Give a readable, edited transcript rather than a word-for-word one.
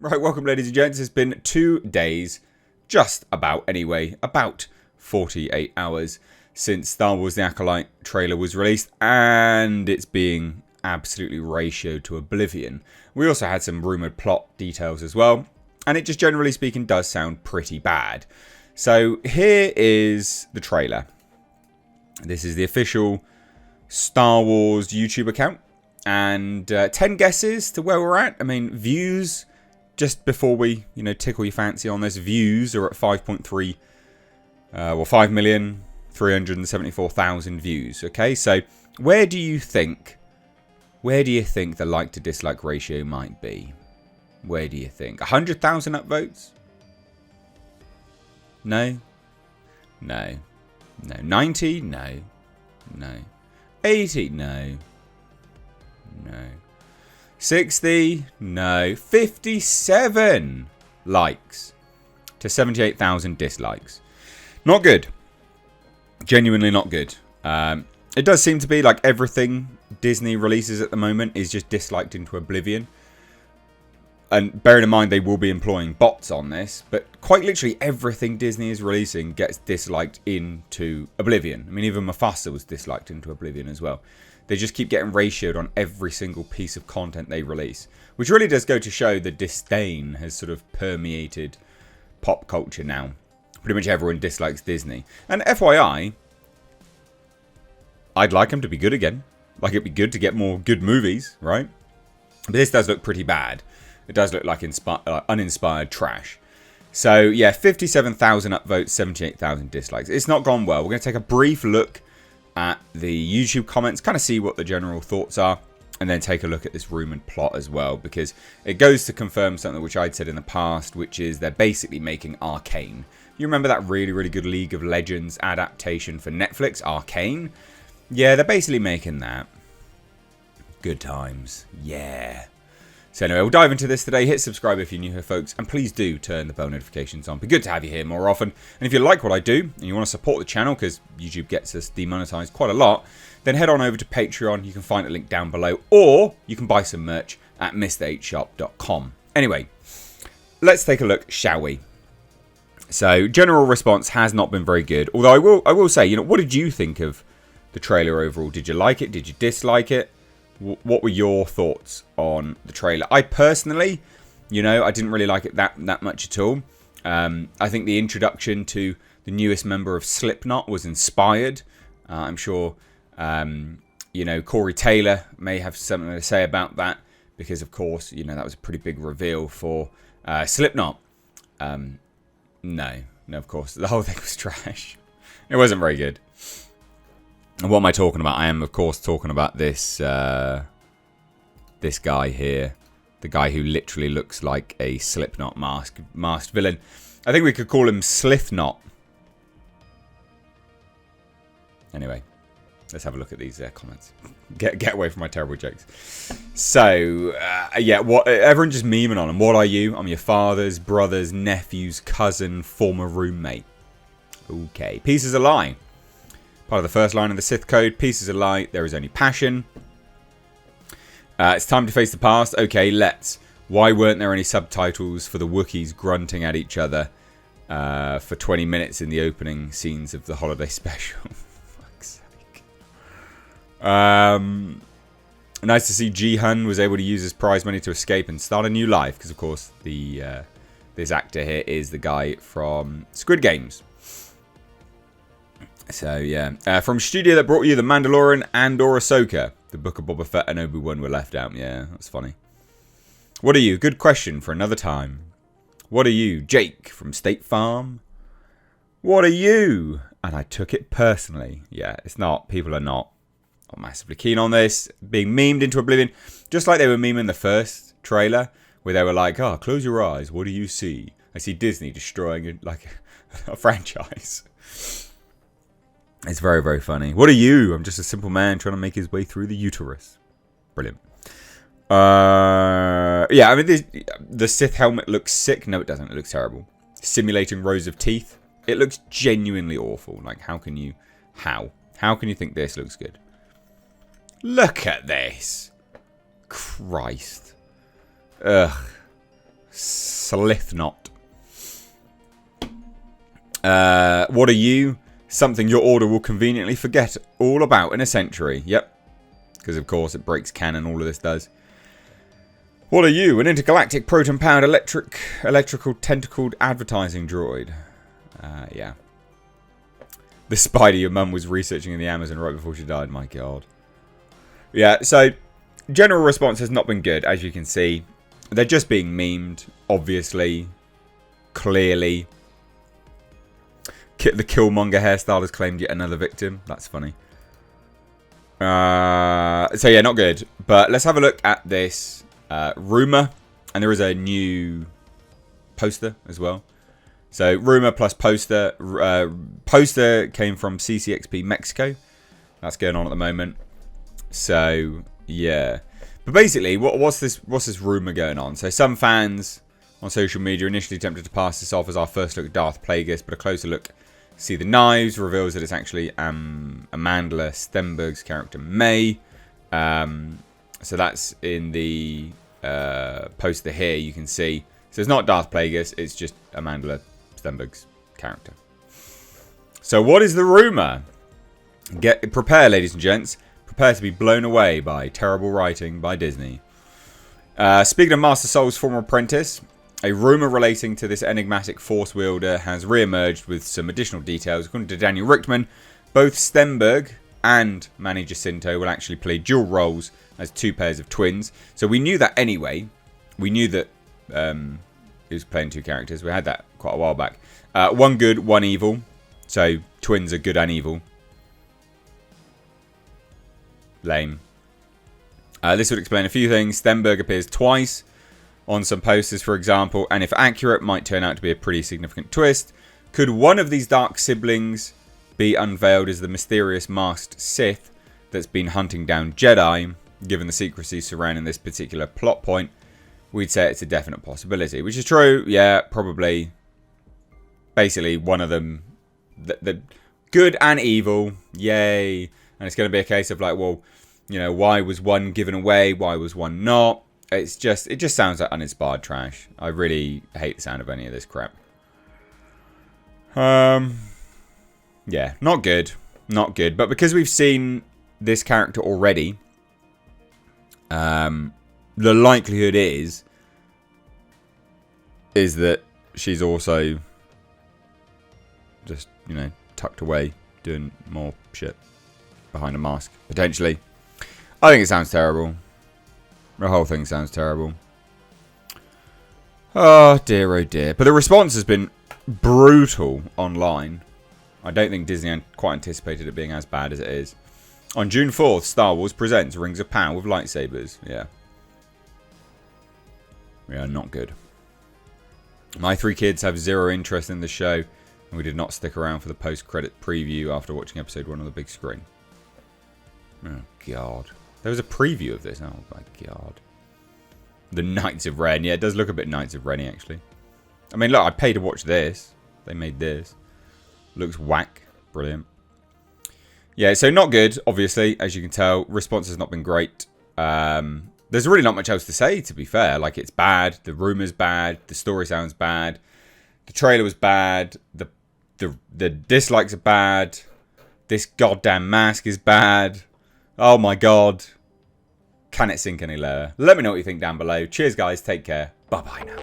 Right, welcome ladies and gents. It's been 2 days, just about anyway, about 48 hours since Star Wars The Acolyte trailer was released, and it's being absolutely ratioed to oblivion. We also had some rumoured plot details as well, and it just generally speaking does sound pretty bad. So here is the trailer. This is the official Star Wars YouTube account, and 10 guesses to where we're at. I mean, views... Just before we, tickle your fancy on this, views are at 5.3, 5,374,000 views. Okay, so where do you think the like to dislike ratio might be? Where do you think? 100,000 upvotes? No. 90? No. 80? No. 60? No. 57 likes to 78,000 dislikes. Not good. Genuinely not good. It does seem to be like everything Disney releases at the moment is just disliked into oblivion. And bearing in mind they will be employing bots on this, but quite literally everything Disney is releasing gets disliked into oblivion. I mean, even Mufasa was disliked into oblivion as well. They just keep getting ratioed on every single piece of content they release. Which really does go to show the disdain has sort of permeated pop culture now. Pretty much everyone dislikes Disney. And FYI, I'd like them to be good again. Like, it'd be good to get more good movies, right? But this does look pretty bad. It does look like uninspired trash. So, yeah, 57,000 upvotes, 78,000 dislikes. It's not gone well. We're going to take a brief look at the YouTube comments, kind of see what the general thoughts are, and then take a look at this rumoured plot as well, because it goes to confirm something which I'd said in the past, which is they're basically making Arcane. You remember that really, really good League of Legends adaptation for Netflix, Arcane? Yeah, they're basically making that. Good times. Yeah. So anyway, we'll dive into this today. Hit subscribe if you're new here, folks. And please do turn the bell notifications on. Be good to have you here more often. And if you like what I do and you want to support the channel, because YouTube gets us demonetized quite a lot, then head on over to Patreon. You can find a link down below. Or you can buy some merch at mr8shop.com. Anyway, let's take a look, shall we? So, general response has not been very good. Although I will say, what did you think of the trailer overall? Did you like it? Did you dislike it? What were your thoughts on the trailer? I personally, I didn't really like it that much at all. I think the introduction to the newest member of Slipknot was inspired. I'm sure, Corey Taylor may have something to say about that because, of course, that was a pretty big reveal for Slipknot. No, of course, the whole thing was trash. It wasn't very good. And what am I talking about? I am, of course, talking about this this guy here. The guy who literally looks like a Slipknot masked villain. I think we could call him Slipknot. Anyway, let's have a look at these comments. Get away from my terrible jokes. So, yeah, everyone just memeing on him. What are you? I'm your father's, brother's, nephew's, cousin, former roommate. Okay. Peace is a lie. Part of the first line of the Sith Code. Peace is a lie. There is only passion. It's time to face the past. Okay, let's. Why weren't there any subtitles for the Wookiees grunting at each other for 20 minutes in the opening scenes of the holiday special? Fuck's sake. Nice to see Ji-hun was able to use his prize money to escape and start a new life. Because, of course, this actor here is the guy from Squid Games. So, yeah. From studio that brought you The Mandalorian and or Ahsoka. The Book of Boba Fett and Obi-Wan were left out. Yeah, that's funny. What are you? Good question for another time. What are you? Jake from State Farm. What are you? And I took it personally. Yeah, it's not. People are not massively keen on this. Being memed into oblivion. Just like they were memeing the first trailer. Where they were like, oh, close your eyes. What do you see? I see Disney destroying like a franchise. It's very, very funny. What are you? I'm just a simple man trying to make his way through the uterus. Brilliant. Yeah, I mean, the Sith helmet looks sick. No, it doesn't. It looks terrible. Simulating rows of teeth. It looks genuinely awful. Like, how can you think this looks good? Look at this. Christ. Ugh. Slithnot. What are you? Something your order will conveniently forget all about in a century. Yep. Because, of course, it breaks canon. All of this does. What are you? An intergalactic proton-powered electrical tentacled advertising droid. Yeah. The spider your mum was researching in the Amazon right before she died. My God. Yeah, so general response has not been good, as you can see. They're just being memed, obviously, clearly. The Killmonger hairstyle has claimed yet another victim. That's funny. So yeah, not good. But let's have a look at this rumor. And there is a new poster as well. So rumor plus poster. Poster came from CCXP Mexico. That's going on at the moment. So yeah. But basically, what's this rumor going on? So some fans on social media initially attempted to pass this off as our first look at Darth Plagueis, but a closer look, see the knives, reveals that it's actually Amandla Stenberg's character May. So that's in the poster here. You can see. So it's not Darth Plagueis. It's just Amandla Stenberg's character. So what is the rumor? Prepare, ladies and gents. Prepare to be blown away by terrible writing by Disney. Speaking of Master Soul's former apprentice, a rumour relating to this enigmatic Force wielder has re-emerged with some additional details. According to Daniel Richtman, both Stenberg and Manny Jacinto will actually play dual roles as two pairs of twins. So we knew that anyway. We knew that he was playing two characters. We had that quite a while back. One good, one evil. So twins are good and evil. Lame. This would explain a few things. Stenberg appears twice on some posters, for example, and if accurate, might turn out to be a pretty significant twist. Could one of these dark siblings be unveiled as the mysterious masked Sith that's been hunting down Jedi? Given the secrecy surrounding this particular plot point, we'd say it's a definite possibility. Which is true, yeah, probably. Basically, one of them, the good and evil, yay. And it's going to be a case of like, well, you know, why was one given away? Why was one not? It just sounds like uninspired trash. I really hate the sound of any of this crap. Yeah, not good. Not good. But because we've seen this character already, the likelihood is that she's also just, you know, tucked away doing more shit behind a mask, potentially. I think it sounds terrible. The whole thing sounds terrible. Oh dear, oh dear. But the response has been brutal online. I don't think Disney quite anticipated it being as bad as it is. On June 4th, Star Wars presents Rings of Power with lightsabers. Yeah. Yeah, not good. My three kids have zero interest in the show, and we did not stick around for the post-credit preview after watching episode 1 on the big screen. Oh, God. There was a preview of this. Oh, my God. The Knights of Ren. Yeah, it does look a bit Knights of Ren, actually. I mean, look, I paid to watch this. They made this. Looks whack. Brilliant. Yeah, so not good, obviously, as you can tell. Response has not been great. There's really not much else to say, to be fair. Like, it's bad. The rumor's bad. The story sounds bad. The trailer was bad. The dislikes are bad. This goddamn mask is bad. Oh my God. Can it sink any lower? Let me know what you think down below. Cheers, guys. Take care. Bye-bye now.